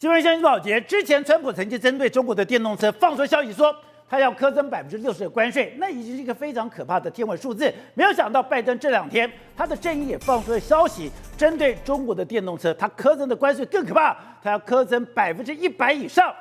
新闻相关报节之前，川普曾经针对中国的电动车放出消息说，他要苛征60%的关税，那已经是一个非常可怕的天文数字。没有想到，拜登这2天他的阵营也放出了消息，针对中国的电动车，他苛征的关税更可怕，他要苛征100%以上。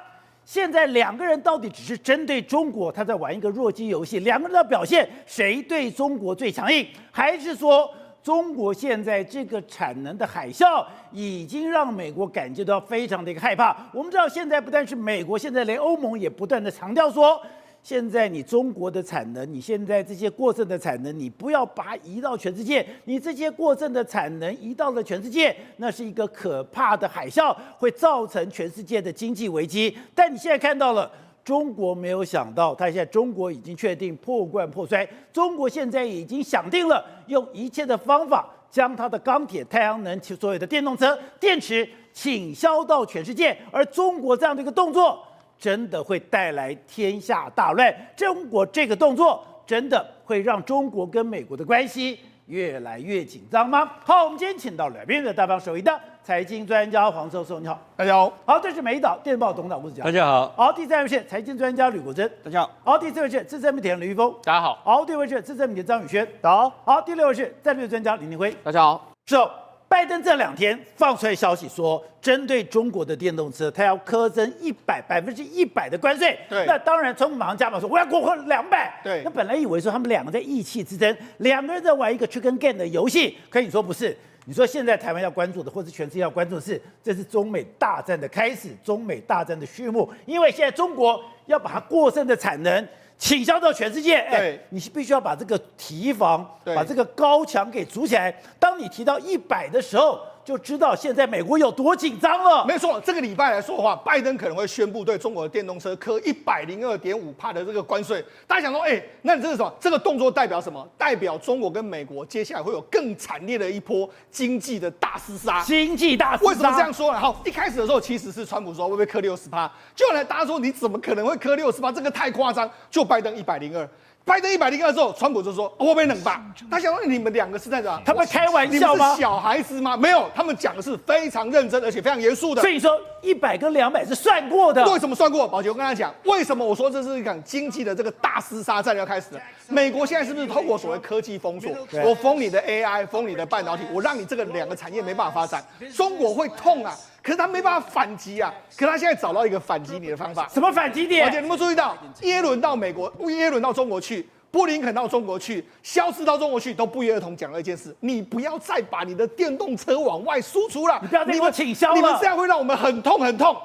现在2个人到底只是针对中国，他在玩一个弱鸡游戏，2个人的表现谁对中国最强硬，还是说？中国现在这个产能的海啸已经让美国感觉到非常的一个害怕。我们知道，现在不但是美国，现在连欧盟也不断的强调说，现在你中国的产能，你现在这些过剩的产能，你不要把它移到全世界，你这些过剩的产能移到了全世界，那是一个可怕的海啸，会造成全世界的经济危机。但你现在看到了。中国没有想到，他现在中国已经确定破罐破摔。中国现在已经想定了，用一切的方法将它的钢铁、太阳能、所有的电动车、电池倾销到全世界。而中国这样的一个动作，真的会带来天下大乱。中国这个动作，真的会让中国跟美国的关系越来越紧张吗？好，我们今天请到了边的大方首义的财经专家黄寿寿，你好，大家好。好，这是美岛电报董事长吴子嘉，大家好。好，第3位是财经专家吕国珍，大家好。好，第4位是资深媒体人刘玉峰，大家好。好，第5位是资深媒体人张宇轩，大家好。好，第6位是战略专家林廷辉，大家好。是哦，拜登这2天放出来消息说，针对中国的电动车，他要苛征100%的关税。对。那当然，川普马上加码说，我要过200。对。那本来以为说他们2个在意气之争，2个人在玩一个 chicken game 的游戏，可你说不是。你说现在台湾要关注的，或是全世界要关注的是，这是中美大战的开始，中美大战的序幕。因为现在中国要把它过剩的产能倾销到全世界，你必须要把这个提防，把这个高墙给筑起来。当你提到100的时候，就知道现在美国有多紧张了。没错，这个礼拜来说的话，拜登可能会宣布对中国的电动车科102.5%的这个关税。大家想说，那你这是什么？这个动作代表什么？代表中国跟美国接下来会有更惨烈的一波经济的大厮杀。经济大厮杀。为什么这样说呢？好，一开始的时候其实是川普说会不会科60%，就后来大家说你怎么可能会科60%？这个太夸张。就拜登102。拜登102之后，川普就说我被冷吧。他想说你们2个是在什么？他们开玩笑吗？你们是小孩子吗？没有，他们讲的是非常认真而且非常严肃的。所以说100跟200是算过的。为什么算过？宝杰，我跟他讲，为什么我说这是一场经济的这个大厮杀战要开始了？美国现在是不是透过所谓科技封锁？我封你的 AI， 封你的半导体，我让你这个2个产业没办法发展。中国会痛啊，可是他没办法反击啊。可是他现在找到一个反击你的方法。什么反击点？宝杰，你有没有注意到耶伦到美国，耶伦到中国去？布林肯到中国去，肖斯到中国去，都不约而同讲了一件事：你不要再把你的电动车往外输出了，你不要再给我倾销了，你们这样会让我们很痛很痛。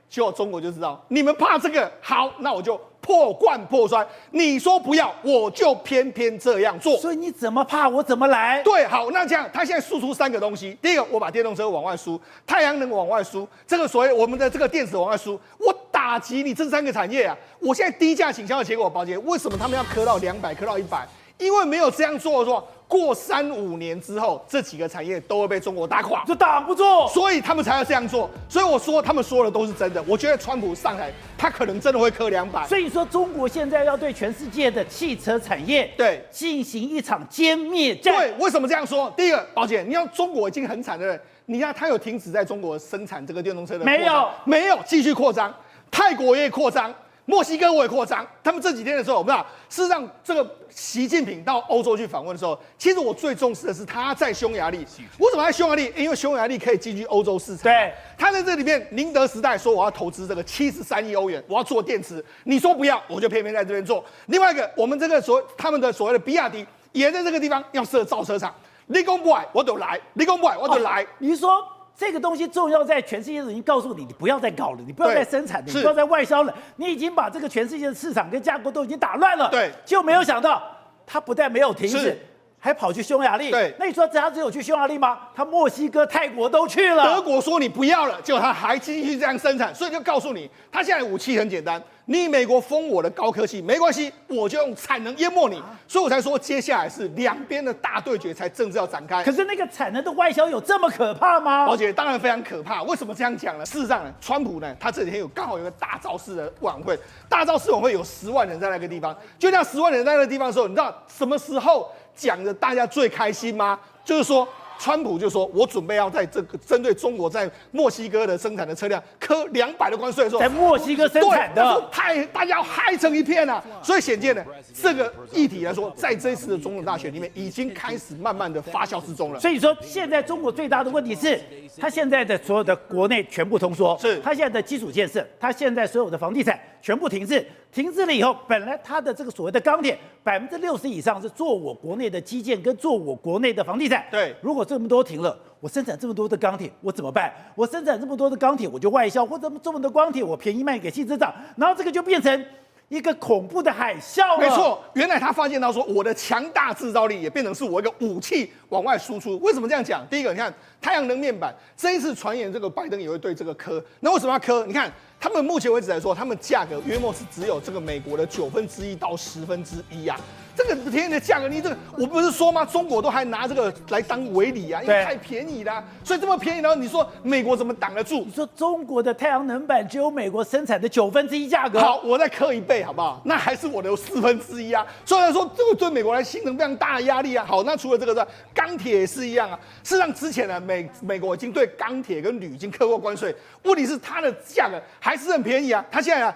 结果中国就知道你们怕这个，好，那我就破罐破摔。你说不要，我就偏偏这样做。所以你怎么怕，我怎么来。对，好，那这样，他现在输出3个东西。第一个，我把电动车往外输，太阳能往外输，这个所谓我们的这个电池往外输，我打击你这3个产业啊！我现在低价倾销的结果，宝杰，为什么他们要磕到200，磕到100？因为没有这样做的话，过3-5年之后，这几个产业都会被中国打垮，就挡不住，所以他们才要这样做。所以我说他们说的都是真的。我觉得川普上台，他可能真的会磕200。所以说，中国现在要对全世界的汽车产业进行一场歼灭战。对，为什么这样说？第一个，宝姐，你看中国已经很惨了，你看他有停止在中国生产这个电动车的扩张？没有，继续扩张。泰国也扩张。墨西哥我也扩张，他们这几天的时候，我们知道，事实上这个习近平到欧洲去访问的时候，其实我最重视的是他在匈牙利。为什么在匈牙利？因为匈牙利可以进军欧洲市场。对，他在这里面，宁德时代说我要投资这个73亿欧元，我要做电池，你说不要，我就偏偏在这边做。另外一个，我们这个他们的所谓的比亚迪也在这个地方要设造车厂，你讲不来我就来，你讲不来我就来。你说。这个东西重要在全世界已经告诉你，你不要再搞了，你不要再生产了，你不要再外销了，你已经把这个全世界的市场跟架构都已经打乱了。对，就没有想到他不但没有停止，还跑去匈牙利。对，那你说他只有去匈牙利吗？他墨西哥、泰国都去了。德国说你不要了，结果他还继续这样生产，所以就告诉你，他现在的武器很简单。你美国封我的高科技没关系，我就用产能淹没你，所以我才说接下来是2边的大对决才正式要展开。可是那个产能的外销有这么可怕吗？宝姐，当然非常可怕。为什么这样讲呢？事实上呢，川普呢，他这几天刚好有个大造势的晚会，大造势晚会有10万人在那个地方，就那10万人在那个地方的时候，你知道什么时候讲的大家最开心吗？就是说川普就说，我准备要在这个针对中国在墨西哥的生产的车辆科200的关税的时候，在墨西哥生产的，大家要嗨成一片啊！所以显见呢，这个议题来说，在这一次的总统大选里面，已经开始慢慢的发酵之中了。所以说，现在中国最大的问题是，它现在的所有的国内全部通缩，是它现在的基础建设，它现在所有的房地产全部停滞。停滞了以后，本来它的这个所谓的钢铁60%以上是做我国内的基建跟做我国内的房地产。对，如果这么多停了，我生产这么多的钢铁，我怎么办？我生产这么多的钢铁，我就外销，或者这么多钢铁我便宜卖给汽车厂，然后这个就变成一个恐怖的海啸了。没错，原来他发现到说，我的强大制造力也变成是我一个武器往外输出。为什么这样讲？第一个，你看太阳能面板这一次传言这个拜登也会对这个磕，那为什么要磕？你看他们目前为止来说，他们价格约莫是只有这个美国的1/9到1/10啊。这个便宜的价格，你这个我不是说吗？中国都还拿这个来当围礼啊，因为太便宜啦，所以这么便宜，然后你说美国怎么挡得住？你说中国的太阳能板只有美国生产的1/9价格，好，我再磕1倍好不好？那还是我的1/4啊。所以说这个对美国来形成非常大的压力啊。好，那除了这个之外，钢铁也是一样啊。事实上之前呢，美国已经对钢铁跟铝已经课过关税，问题是它的价格还是很便宜啊。它现在啊。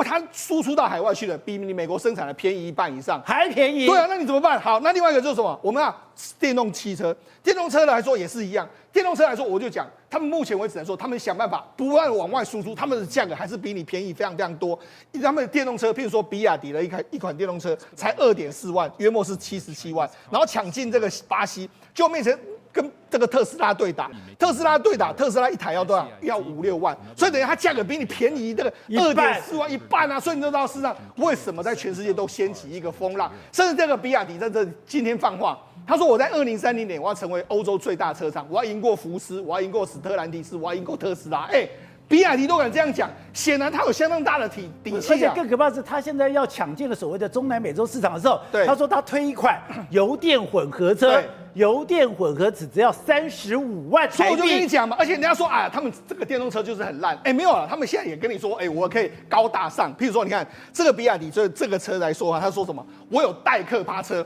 它输出到海外去了，比你美国生产的便宜1半以上，还便宜。对啊，那你怎么办？好，那另外一个就是什么？我们电动汽车，电动车来说也是一样。电动车来说，我就讲，他们目前为止来说，他们想办法不断往外输出，他们的价格还是比你便宜非常非常多。他们的电动车，譬如说比亚迪的一款电动车才2.4万，约莫是77万，然后抢进这个巴西，就变成。跟这个特斯拉对打，特斯拉一台要多少？要5、6万，所以等于它价格比你便宜这个2.4万1半啊！所以你知道事实上为什么在全世界都掀起一个风浪？甚至这个比亚迪在这今天放话，他说我在2030年我要成为欧洲最大车厂，我要赢过福斯，我要赢过史特兰蒂斯，我要赢过特斯拉。比亚迪都敢这样讲，显然他有相当大的底气而且更可怕的是，他现在要抢进了所谓的中南美洲市场的时候，他说他推一款油电混合车，油电混合只要35万台币。所以我就跟你讲嘛，而且人家说他们这个电动车就是很烂，没有了，他们现在也跟你说，我可以高大上。譬如说，你看这个比亚迪这个车来说啊，他说什么？我有代客趴车。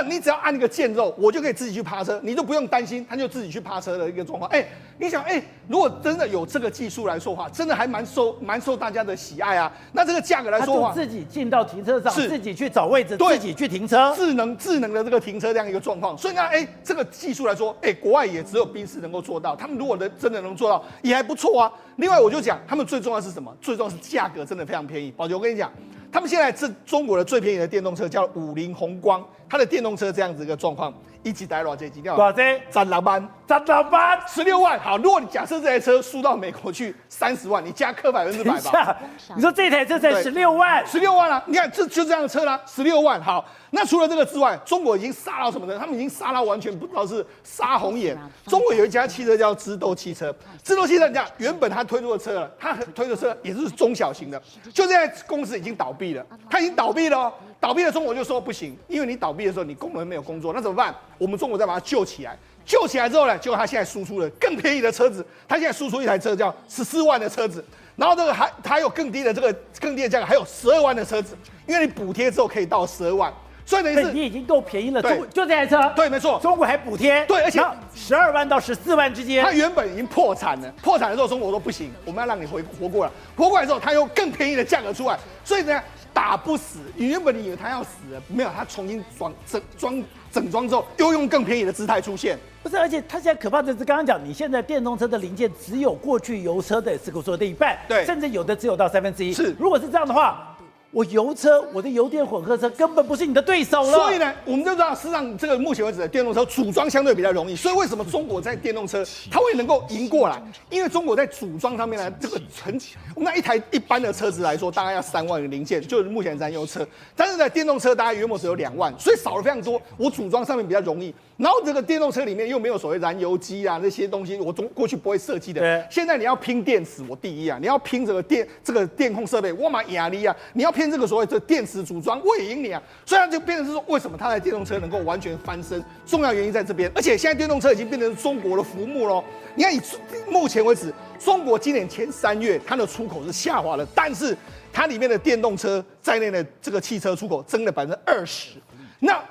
你只要按一个键之后，我就可以自己去趴车，你就不用担心，他就自己去趴车的一个状况。你想，如果真的有这个技术来说的话，真的还蛮受大家的喜爱啊。那这个价格来说的话，他就自己进到停车场，自己去找位置，自己去停车，智能的这个停车这样一个状况。所以呢，这个技术来说，国外也只有宾士能够做到。他们如果真的能做到，也还不错啊。另外，我就讲，他们最重要是什么？最重要是价格真的非常便宜。宝杰，我跟你讲。他们现在中国的最便宜的电动车叫50宏光，它的电动车这样子一个状况，一起带多少钱？多少钱？36万，16万。好，如果你假设这台车输到美国去30万，你加课100%吧。你说这台车才16万，16万啊！你看就这样的车啦，16万。好，那除了这个之外，中国已经杀到什么呢？他们已经杀到完全不知道是杀红眼。中国有一家汽车叫智斗汽车，你讲原本他推出的车，他推的车也是中小型的，就现在公司已经倒闭了，他已经倒闭了哦。倒闭了，中国就说不行，因为你倒闭的时候，你工人没有工作，那怎么办？我们中国再把它救起来。救起来之后呢，结果他现在输出了更便宜的车子，他现在输出一台车叫14万的车子，然后这个还有更低的价格，还有12万的车子，因为你补贴之后可以到12万。所以等于是你已经够便宜了，就这台车，对，没错，中国还补贴，对，而且12万到14万之间，它原本已经破产了，破产的时候中国说不行，我们要让你活过来，活过来之后，它用更便宜的价格出来，所以呢打不死，你原本以为它要死了，没有，它重新整装之后，又用更便宜的姿态出现。不是，而且它现在可怕的是，刚刚讲，你现在电动车的零件只有过去油车的这个说的一半，对，甚至有的只有到1/3。是，如果是这样的话。我油车，我的油电混合车根本不是你的对手了。所以呢，我们就知道，事实上这个目前为止的电动车组装相对比较容易。所以为什么中国在电动车它会能够赢过来？因为中国在组装上面呢，这个我们那一般的车子来说，大概要3万个零件，就是目前燃油车。但是呢，电动车大概约莫只有2万，所以少了非常多。我组装上面比较容易。然后这个电动车里面又没有所谓燃油机啊那些东西，我过去不会设计的。现在你要拼电池，我第一啊，你要拼这个电控设备，我买压力啊，你要拼这个所谓的电池组装，我也赢你啊。所以它就变成是说，为什么它的电动车能够完全翻身？重要原因在这边。而且现在电动车已经变成中国的浮木喽。你看，以目前为止，中国今年前3月它的出口是下滑了，但是它里面的电动车在内的这个汽车出口增了20%。那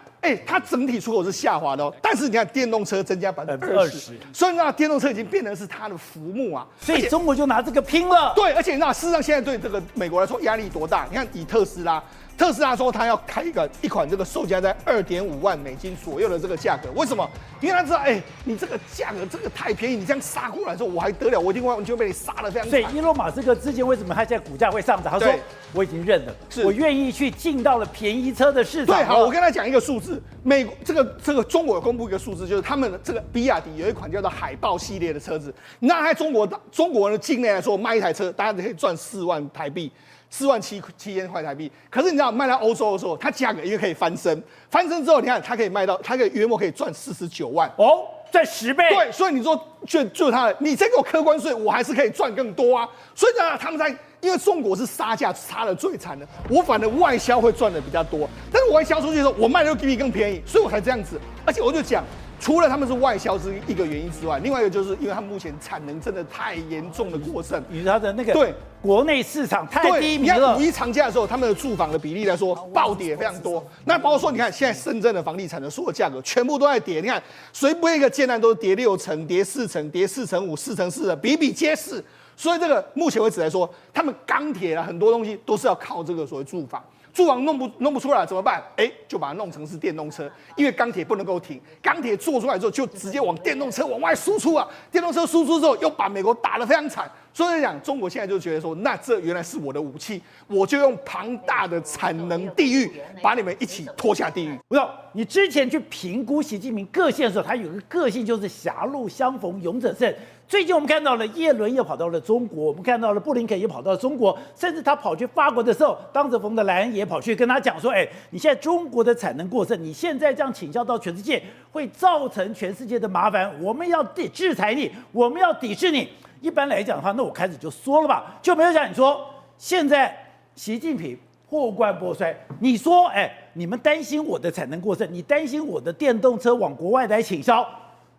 它整体出口是下滑的哦，但是你看电动车增加20%，所以那电动车已经变成是它的浮木啊，所以中国就拿这个拼了。对，而且那事实上现在对这个美国来说压力多大？你看以特斯拉说他要开一款这个售价在2.5万美金左右的这个价格，为什么？因为他知道，你这个价格这个太便宜，你这样杀过来之后，我还得了？我一定完全被你杀得非常惨。所以伊隆马斯克之前为什么他现在股价会上涨？他说我已经认了，我愿意去进到了便宜车的市场。对，好，我跟他讲一个数字，美国这个中国有公布一个数字，就是他们的这个比亚迪有一款叫做海豹系列的车子，那在中国人的境内来说，卖一台车大家可以赚4万台币。47000块台币，可是你知道卖到欧洲的时候，它价格因为可以翻身之后，你看它可以卖到，它可以约莫可以赚49万哦，赚10倍。对，所以你说就它，你再给我课关税，我还是可以赚更多啊。所以呢，他们因为中国是杀价杀的最惨的，我反正外销会赚的比较多，但是我外销出去的时候，我卖的又比你更便宜，所以我才这样子。而且我就讲。除了他们是外销是一个原因之外，另外一个就是因为他们目前产能真的太严重的过剩，与他的那个国内市场太低迷了。你看5一长假的时候，他们的住房的比例来说暴跌非常多。那包括说，你看现在深圳的房地产的所有价格全部都在跌，你看随便一个建案都是跌6成、跌4成、跌4成5、4成4的，比比皆是。所以这个目前为止来说，他们钢铁啊很多东西都是要靠这个所谓住房。住房弄不出来怎么办？就把它弄成是电动车，因为钢铁不能够停，钢铁做出来之后就直接往电动车往外输出啊，电动车输出之后又把美国打得非常惨，所以讲中国现在就觉得说，那这原来是我的武器，我就用庞大的产能地域把你们一起拖下地狱。不知道你之前去评估习近平个性的时候，他有个个性就是狭路相逢勇者胜。最近我们看到了耶伦也跑到了中国，我们看到了布林肯也跑到了中国，甚至他跑去法国的时候，当时冯德莱恩也跑去跟他讲说，你现在中国的产能过剩，你现在这样倾销到全世界，会造成全世界的麻烦，我们要制裁你，我们要抵制你。一般来讲的话，那我开始就说了吧，就没有想你说现在习近平破罐破摔，你说你们担心我的产能过剩，你担心我的电动车往国外来倾销，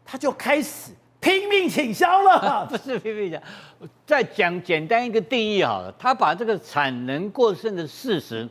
他就开始拼命倾销了。不是拼命讲，再讲简单一个定义好了，他把这个产能过剩的事实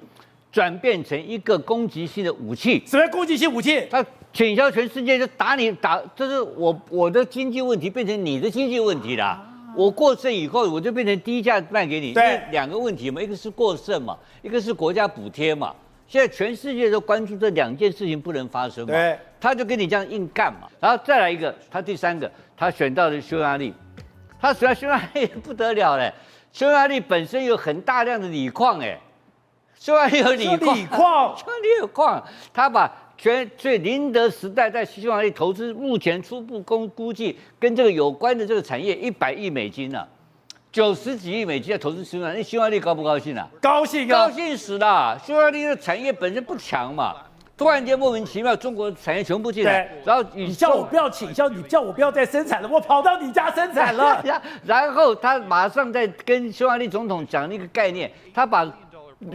转变成一个攻击性的武器。什么攻击性武器？他倾销全世界，就打你打，就是我的经济问题变成你的经济问题啦。我过剩以后，我就变成低价卖给你。对，两个问题嘛，一个是过剩嘛，一个是国家补贴嘛。现在全世界都关注这2件事情不能发生嘛，对，他就跟你这样硬干嘛。然后再来一个，他第3个，他选到了匈牙利，他选到匈牙利不得了嘞，匈牙利本身有很大量的锂矿，匈牙利有锂矿，匈牙利有矿，他把所以宁德时代在匈牙利投资，目前初步估计跟这个有关的这个产业100亿美金啊。90几亿美金要投资匈牙利，匈牙利高不高兴啊？高兴啊！高兴死了！匈牙利的产业本身不强嘛，突然间莫名其妙，中国产业全部进来，然后你叫我不要倾销，你叫我不要再生产了，我跑到你家生产了。然后他马上在跟匈牙利总统讲一个概念，他把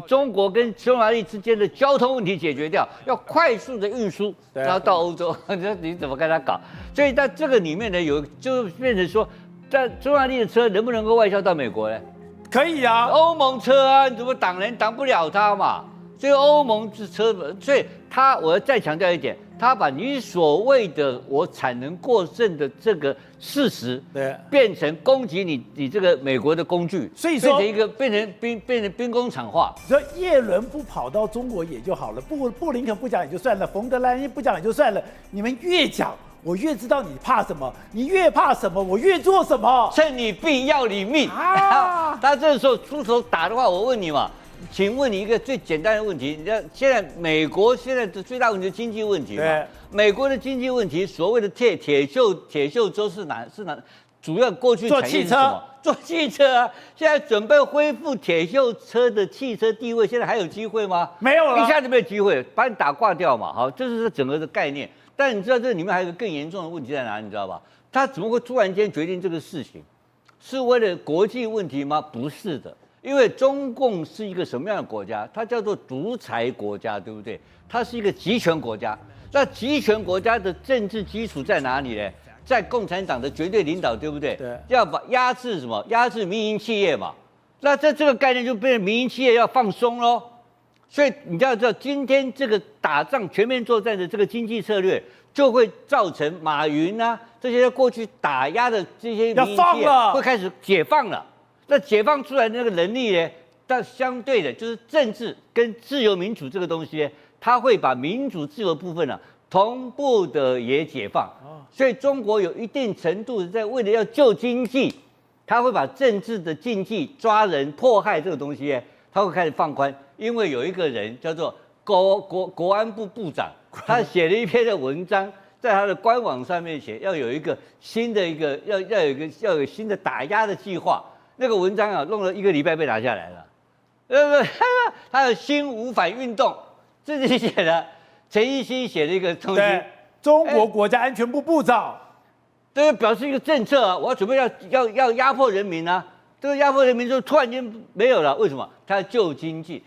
中国跟匈牙利之间的交通问题解决掉，要快速的运输，然后到欧洲，你怎么跟他搞？所以在这个里面呢，就变成说。但匈牙利的车能不能够外销到美国呢？可以啊，欧盟车啊，你怎么挡人挡不了它嘛？所以欧盟是车，所以我要再强调一点，他把你所谓的我产能过剩的这个事实，对，变成攻击你这个美国的工具，所以说变成兵工厂化。所以耶伦不跑到中国也就好了，布林肯不讲也就算了，冯德莱恩不讲也就算了，你们越讲。我越知道你怕什么，你越怕什么，我越做什么。趁你病要你命啊！他这时候出手打的话，我问你嘛，请问你一个最简单的问题：你看现在美国现在的最大问题是经济问题嘛？对，美国的经济问题，所谓的铁锈州是哪？主要过去产业是什么？做汽车啊！现在准备恢复铁锈车的汽车地位，现在还有机会吗？没有了，一下子没有机会，把你打挂掉嘛！好，这是整个的概念。但你知道这里面还有一个更严重的问题在哪里？你知道吧？他怎么会突然间决定这个事情？是为了国际问题吗？不是的，因为中共是一个什么样的国家？它叫做独裁国家，对不对？它是一个集权国家。那集权国家的政治基础在哪里呢？在共产党的绝对领导，对不对？对。要把压制什么？压制民营企业嘛。那在这个概念就变成民营企业要放松喽。所以你要知道，今天这个打仗全面作战的这个经济策略，就会造成马云啊这些过去打压的这些民营企业会开始解放了。那解放出来的那个能力呢？但相对的，就是政治跟自由民主这个东西呢，它会把民主自由部分呢、同步的也解放。所以中国有一定程度在为了要救经济，他会把政治的禁忌、抓人、迫害这个东西呢，他会开始放宽。因为有一个人叫做国安部部长，他写了一篇的文章，在他的官网上面写，要有一个新的要有新的打压的计划。那个文章啊，弄了1个礼拜被拿下来了。他的新五反运动自己写的，陈奕迅写的一个东西。中国国家安全部部长，这个表示一个政策啊，我要准备要压迫人民啊。这个压迫人民就突然间没有了，为什么？他要救经济，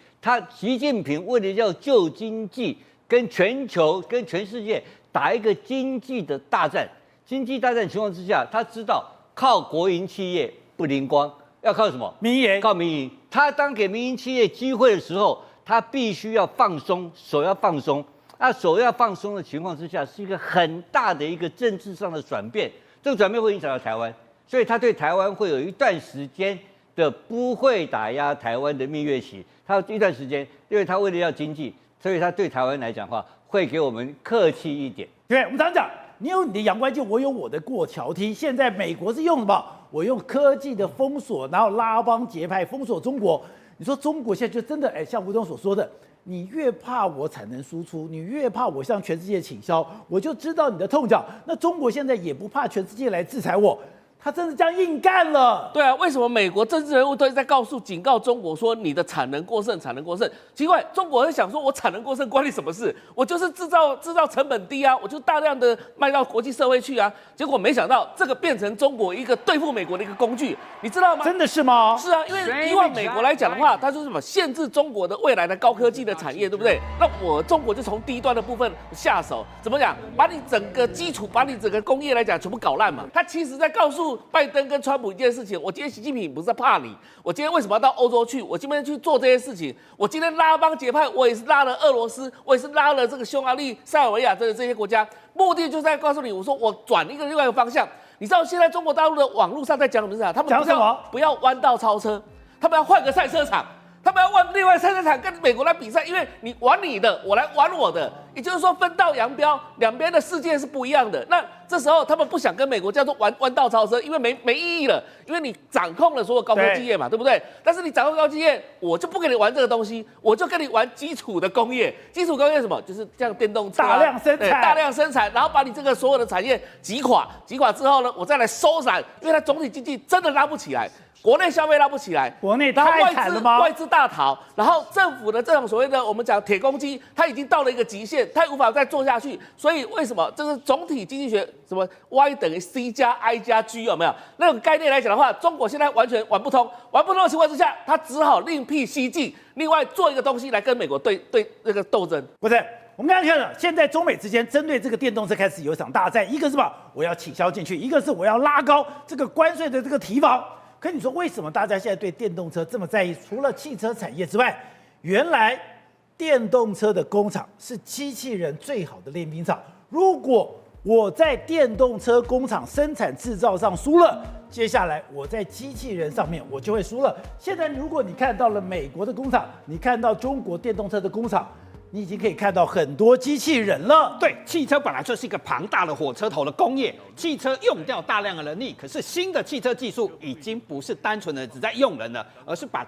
习近平为了要救经济，跟全球跟全世界打一个经济的大战。经济大战情况之下，他知道靠国营企业不灵光，要靠什么？民营。靠民营。他当给民营企业机会的时候，他必须要放松，手要放松。那手要放松的情况之下，是一个很大的一个政治上的转变。这个转变会影响到台湾，所以他对台湾会有一段时间的不会打压台湾的蜜月期。他有一段时间，因为他为了要经济，所以他对台湾来讲的话，会给我们客气一点。对，我们常讲，你有你的阳关镜，我有我的过桥梯。现在美国是用什么？我用科技的封锁，然后拉帮结派封锁中国。你说中国现在就真的，像吴总所说的，你越怕我产能输出，你越怕我向全世界倾销，我就知道你的痛脚。那中国现在也不怕全世界来制裁我，他真的这样硬干了。对啊，为什么美国政治人物都在警告中国说你的产能过剩，产能过剩？奇怪，中国人想说我产能过剩关你什么事？我就是制造成本低啊，我就大量的卖到国际社会去啊。结果没想到这个变成中国一个对付美国的一个工具，你知道吗？真的是吗？是啊，因为以往美国来讲的话，它就是什么限制中国的未来的高科技的产业，对不对？那中国就从低端的部分下手，怎么讲？把你整个基础，把你整个工业来讲全部搞烂嘛。他其实在告诉拜登跟川普一件事情：我今天习近平不是在怕你，我今天为什么要到欧洲去？我今天去做这些事情，我今天拉帮结派，我也是拉了俄罗斯，我也是拉了这个匈牙利、塞尔维亚这些国家，目的就是在告诉你，我说我转另外一个方向。你知道现在中国大陆的网络上在讲什么事啊？他们讲什么？不要弯道超车，他们要换个赛车场，他们要换另外赛车场跟美国来比赛，因为你玩你的，我来玩我的，也就是说分道扬镳，两边的世界是不一样的。那这时候他们不想跟美国叫做弯道超车，因为没意义了，因为你掌控了所有高科技业嘛， 对不对？但是你掌控高科技业，我就不跟你玩这个东西，我就跟你玩基础的工业。基础工业是什么？就是像电动车、大量生产，然后把你这个所有的产业击垮之后呢，我再来收散，因为它总体经济真的拉不起来。国内消费拉不起来，国内太惨了吗？外资大逃，然后政府的这种所谓的我们讲铁公鸡，它已经到了一个极限，它无法再做下去。所以为什么这个总体经济学什么 Y 等于 C 加 I 加 G 有没有那种概念来讲的话，中国现在完全玩不通的情况之下，它只好另辟蹊径，另外做一个东西来跟美国对这个斗争。不是，我们刚才看了，现在中美之间针对这个电动车开始有一场大战，一个是吧，我要倾销进去，一个是我要拉高这个关税的这个提防。可你说为什么大家现在对电动车这么在意？除了汽车产业之外，原来电动车的工厂是机器人最好的练兵场。如果我在电动车工厂生产制造上输了，接下来我在机器人上面我就会输了。现在如果你看到了美国的工厂，你看到中国电动车的工厂，你已经可以看到很多机器人了。对，汽车本来就是一个庞大的火车头的工业，汽车用掉大量的人力，可是新的汽车技术已经不是单纯的只在用人了，而是把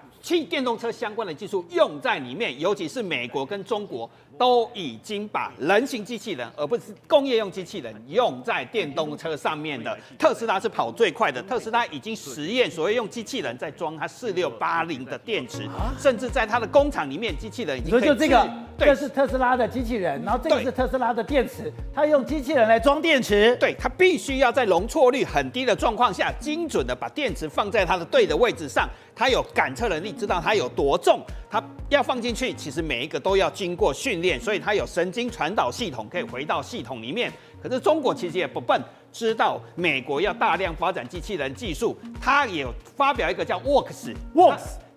电动车相关的技术用在里面，尤其是美国跟中国都已经把人形机器人，而不是工业用机器人用在电动车上面的。特斯拉是跑最快的，特斯拉已经实验所谓用机器人在装它4680的电池，甚至在它的工厂里面，机器人已经可以就这个。对，这是特斯拉的机器人，然后这个是特斯拉的电池，它用机器人来装电池。对，它必须要在容错率很低的状况下，精准的把电池放在它的对的位置上。它有感测能力，知道它有多重，它要放进去，其实每一个都要经过训练，所以它有神经传导系统，可以回到系统里面。可是中国其实也不笨，知道美国要大量发展机器人技术，它也发表一个叫 Works，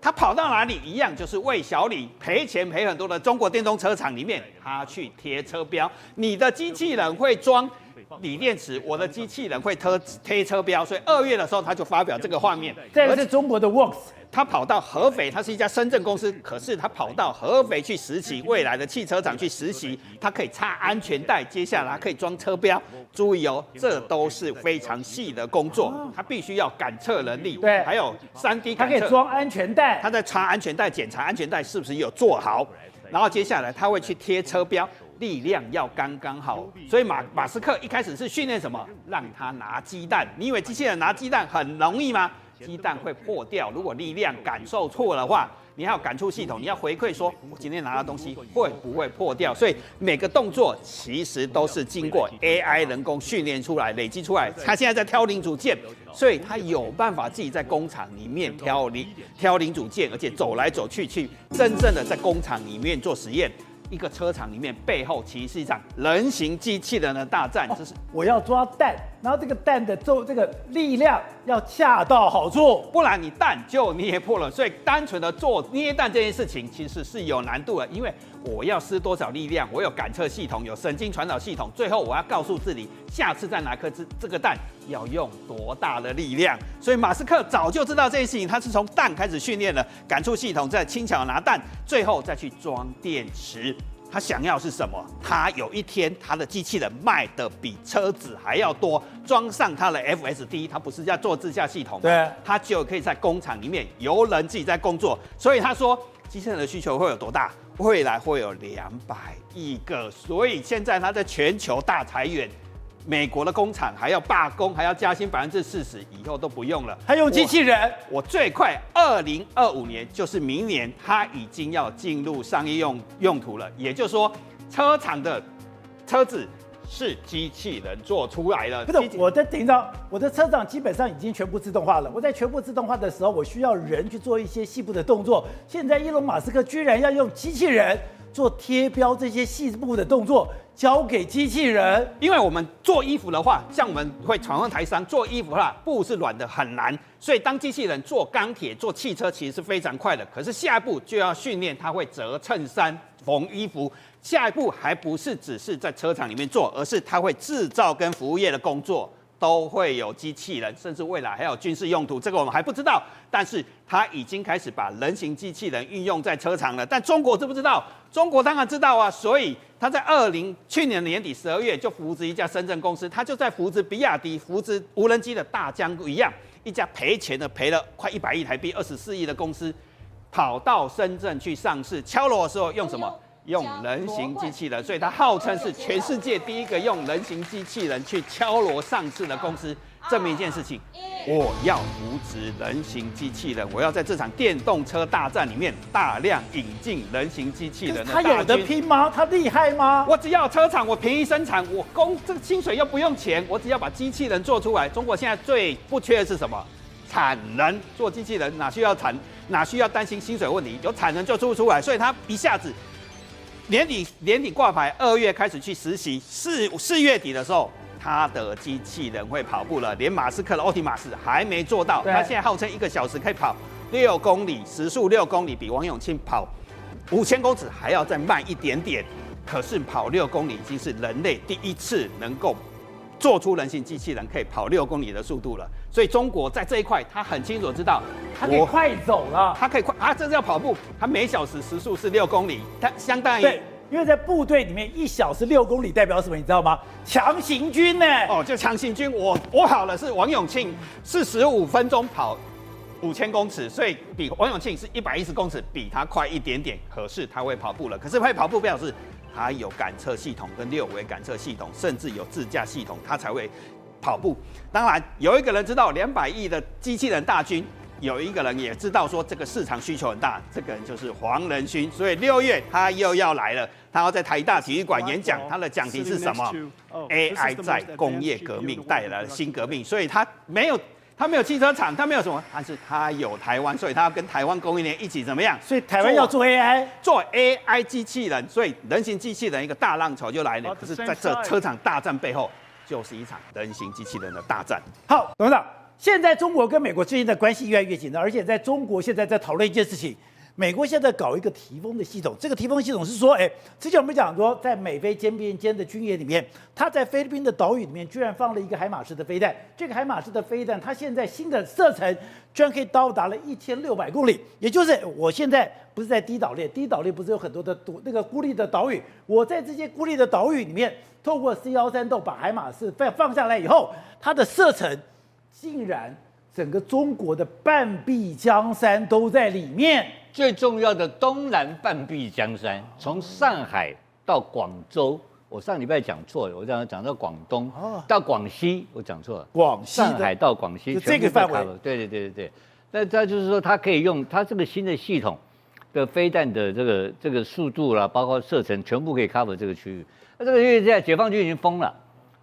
他跑到哪里一样，就是为小李赔钱赔很多的中国电动车厂里面，他去贴车标，你的机器人会装锂电池，我的机器人会贴车标，所以2月的时候他就发表这个画面。这个是中国的 Works。他跑到合肥，他是一家深圳公司，可是他跑到合肥去实习，未来的汽车厂去实习，他可以插安全带，接下来他可以装车标。注意哦，这都是非常细的工作，他必须要感测能力，对，还有3D 他感测，可以装安全带，他在插安全带，检查安全带是不是有做好，然后接下来他会去贴车标。力量要刚刚好，所以马斯克一开始是训练什么？让他拿鸡蛋。你以为机器人拿鸡蛋很容易吗？鸡蛋会破掉，如果力量感受错的话，你还有感触系统，你要回馈说，我今天拿到东西会不会破掉？所以每个动作其实都是经过 AI 人工训练出来、累积出来。他现在在挑零组件，所以他有办法自己在工厂里面挑零组件，而且走来走去，去真正的在工厂里面做实验。一个车厂里面背后其实是一场人形机器人的大战，这是我要抓蛋，然后这个蛋的这个力量要恰到好处，不然你蛋就捏破了。所以单纯的做捏蛋这件事情其实是有难度的，因为我要施多少力量，我有感测系统，有神经传导系统，最后我要告诉自己，下次再拿颗这个蛋要用多大的力量。所以马斯克早就知道这件事情，他是从蛋开始训练的感触系统，再轻巧拿蛋，最后再去装电池。他想要是什么？他有一天他的机器人卖的比车子还要多，装上他的 FSD， 他不是要做自驾系统吗？对，他就可以在工厂里面由人自己在工作。所以他说，机器人的需求会有多大？未来会有200亿个。所以现在他在全球大裁员。美国的工厂还要罢工，还要加薪40%，以后都不用了。还用机器人？我最快2025年，就是明年，它已经要进入商业用途了。也就是说，车厂的车子是机器人做出来了。不是，我的等一下，我的车厂基本上已经全部自动化了。我在全部自动化的时候，我需要人去做一些细部的动作。现在伊隆马斯克居然要用机器人做贴标这些细部的动作。交给机器人，因为我们做衣服的话，像我们会传唤台商做衣服的话，布是软的很难，所以当机器人做钢铁、做汽车其实是非常快的。可是下一步就要训练它会折衬衫、缝衣服，下一步还不是只是在车厂里面做，而是它会制造跟服务业的工作。都会有机器人，甚至未来还有军事用途，这个我们还不知道。但是它已经开始把人形机器人运用在车厂了。但中国知不知道？中国当然知道啊，所以他在去年年底12月就扶植一家深圳公司，他就在扶植比亚迪、扶植无人机的大疆一样，一家赔钱的赔了快100亿台币、24亿的公司，跑到深圳去上市，敲锣的时候用什么？用人形机器人，所以它号称是全世界第一个用人形机器人去敲锣上市的公司。证明一件事情，我要扶植人形机器人，我要在这场电动车大战里面大量引进人形机器人的大军。他有得拼吗？他厉害吗？我只要车厂，我便宜生产，我这个薪水又不用钱，我只要把机器人做出来。中国现在最不缺的是什么？产能。做机器人哪需要担心薪水问题？有产能就做出来，所以他一下子。年底挂牌，2月开始去实习，4月底的时候，他的机器人会跑步了，连马斯克的奥提马斯还没做到。他现在号称1个小时可以跑6公里，时速6公里，比王永庆跑5000公尺还要再慢一点点。可是跑6公里已经是人类第一次能够做出人形机器人可以跑6公里的速度了。所以中国在这一块，他很清楚知道，他可以快走了，他可以快啊，这是要跑步，他每小时时速是6公里，他相当于对，因为在部队里面1小时6公里代表什么，你知道吗？强行军呢？哦，就强行军。我好了，是王永庆45分钟跑5000公尺，所以比王永庆是110公尺，比他快一点点。可是他会跑步了，可是会跑步表示他有感测系统跟6维感测系统，甚至有自驾系统，他才会跑步。当然，有一个人知道200亿的机器人大军，有一个人也知道说这个市场需求很大，这个人就是黄仁勋。所以6月他又要来了，他要在台大体育馆演讲，他的讲题是什么 ？AI 在工业革命带来了新革命。所以他没有汽车厂，他没有什么，但是他有台湾，所以他要跟台湾供应链一起怎么样？所以台湾要做 AI， 做 AI 机器人，所以人形机器人一个大浪潮就来了。可是在这车厂大战背后，就是一场人形机器人的大战。好，董事长，现在中国跟美国之间的关系越来越紧张，而且在中国现在在讨论一件事情。美国现在搞一个提风的系统，这个提风系统是说，之前我们讲说，在美菲肩并肩的军演里面，它在菲律宾的岛屿里面居然放了一个海马式的飞弹。这个海马式的飞弹，它现在新的射程居然可以到达了1600公里，也就是我现在不是在低岛链，低岛链不是有很多的那个孤立的岛屿，我在这些孤立的岛屿里面，透过 C-130把海马式放下来以后，它的射程竟然整个中国的半壁江山都在里面。最重要的东南半壁江山，从上海到广州，我上礼拜讲错了，我讲到广东，到广西，我讲错了，广西上海到广西，就这个范围。对。那它就是说，它可以用它这个新的系统的飞弹的这个速度啦，包括射程，全部可以 cover 这个区域。那这个区域现在解放军已经封了，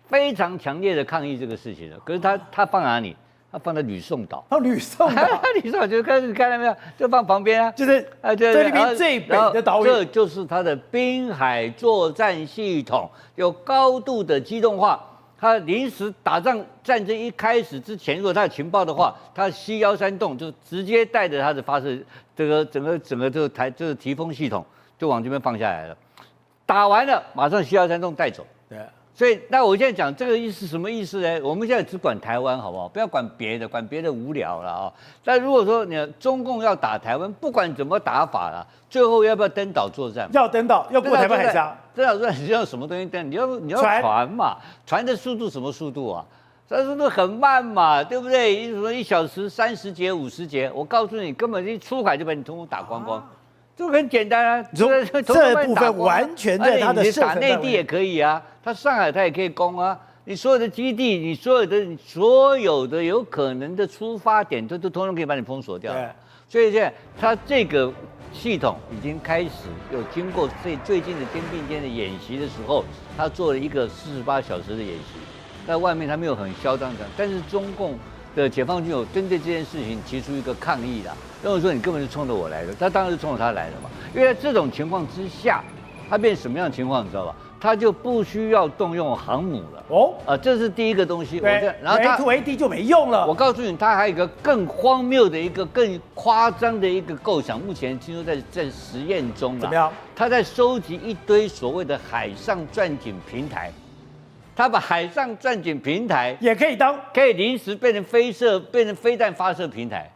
非常强烈的抗议这个事情了。可是它放哪里？它放在吕宋岛，吕宋岛，吕宋岛就看到没有，就放旁边啊，就是菲律宾最北的岛屿，这就是它的滨海作战系统，有高度的机动化。它临时打仗战争一开始之前，如果它有情报的话，它C-130洞就直接带着它的发射这个整个这个提风系统就往这边放下来了，打完了马上C-130洞带走。对。所以，那我现在讲这个意思什么意思呢？我们现在只管台湾，好不好？不要管别的，管别的无聊了啊。但如果说你中共要打台湾，不管怎么打法了，最后要不要登岛作战？要登岛，要过台湾海峡。登岛作战你要什么东西登？你要船嘛，船的速度什么速度啊？船速度很慢嘛，对不对？什么1小时30节、50节，我告诉你，根本一出海就把你通通打光光。就很简单啊，这部分完全在他的射程范围。你打内地也可以啊，他上海他也可以攻啊。你所有的基地，你所有的有可能的出发点，都通通可以把你封锁掉。所以现在他这个系统已经开始有经过最近的肩并肩的演习的时候，他做了一个48小时的演习。在外面他没有很嚣张的，但是中共的解放军有针对这件事情提出一个抗议啦，认为说你根本是冲着我来的，他当然是冲着他来的嘛。因为在这种情况之下，他变什么样的情况你知道吧？他就不需要动用航母了。这是第一个东西。然后他 A2AD 就没用了。我告诉你，他还有一个更荒谬的一个、更夸张的一个构想，目前听说在实验中了。怎么样？他在收集一堆所谓的海上钻井平台。他把海上钻井平台也可以临时变成飞弹发射平台，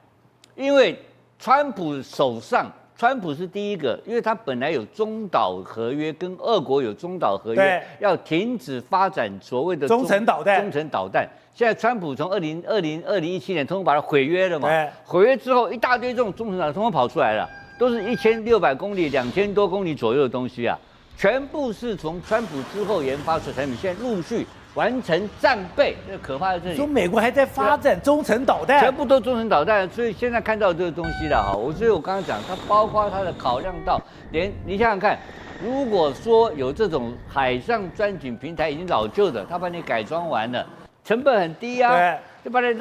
因为川普手上，川普是第一个，因为他本来有中岛合约，跟俄国有中岛合约，要停止发展所谓的中程导弹。现在川普从2017年通通把它毁约了嘛，毁约之后一大堆这种中程导弹通通跑出来了，都是1600公里、2000多公里左右的东西啊。全部是从川普之后研发出产品，现在陆续完成战备，这可怕在这里。说美国还在发展中程导弹，全部都中程导弹，所以现在看到这个东西了哈。所以我刚刚讲，它包括它的考量到，连你想想看，如果说有这种海上钻井平台已经老旧的，它把你改装完了，成本很低啊，就把你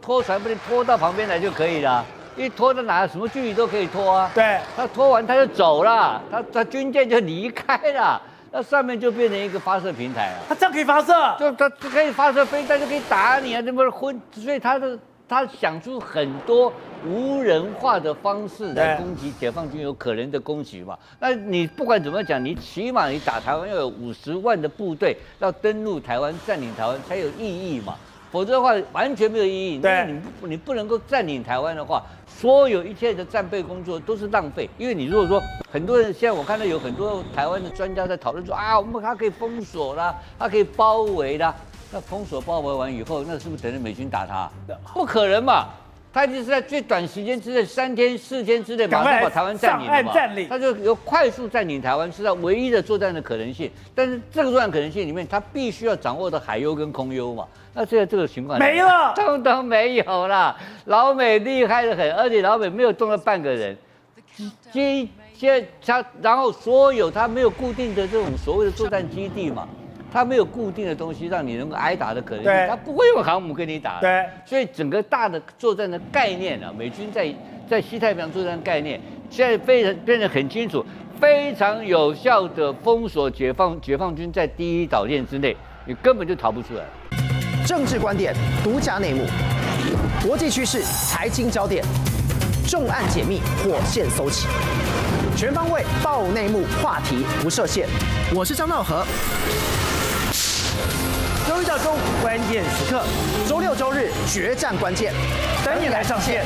拖船，把你拖到旁边来就可以了。一拖到哪什么距离都可以拖啊，他拖完他就走了，他军舰就离开了，那上面就变成一个发射平台啊，他这样可以发射，就他可以发射飞弹，就可以打你啊，这么所以他想出很多无人化的方式来攻击解放军有可能的攻击嘛。那你不管怎么讲，你起码你打台湾要有50万的部队要登陆台湾、占领台湾才有意义嘛。否则的话完全没有意义。你不能够占领台湾的话，所有一切的战备工作都是浪费。因为你如果说很多人现在我看到有很多台湾的专家在讨论说它可以封锁啦，它可以包围啦。那封锁包围完以后，那是不是等着美军打它？不可能嘛！他一定是在最短时间之内，3天4天之内马上把台湾占领了嘛？他就有快速占领台湾，是他唯一的作战的可能性。但是这个作战可能性里面，他必须要掌握的海优跟空优嘛。那现在这个情况没了，通通没有啦。老美厉害得很，而且老美没有动到半个人。然后所有他没有固定的这种所谓的作战基地嘛。它没有固定的东西让你能够挨打的可能性，它不会用航母跟你打。所以整个大的作战的概念啊，美军在西太平洋作战概念现在变得很清楚，非常有效的封锁解放军在第一岛链之内，你根本就逃不出来。政治观点、独家内幕、国际趋势、财经焦点，重案解密，火线搜起，全方位爆内幕，话题不设限。我是张道和。周一到周五关键时刻，周六周日决战关键，等你来上线。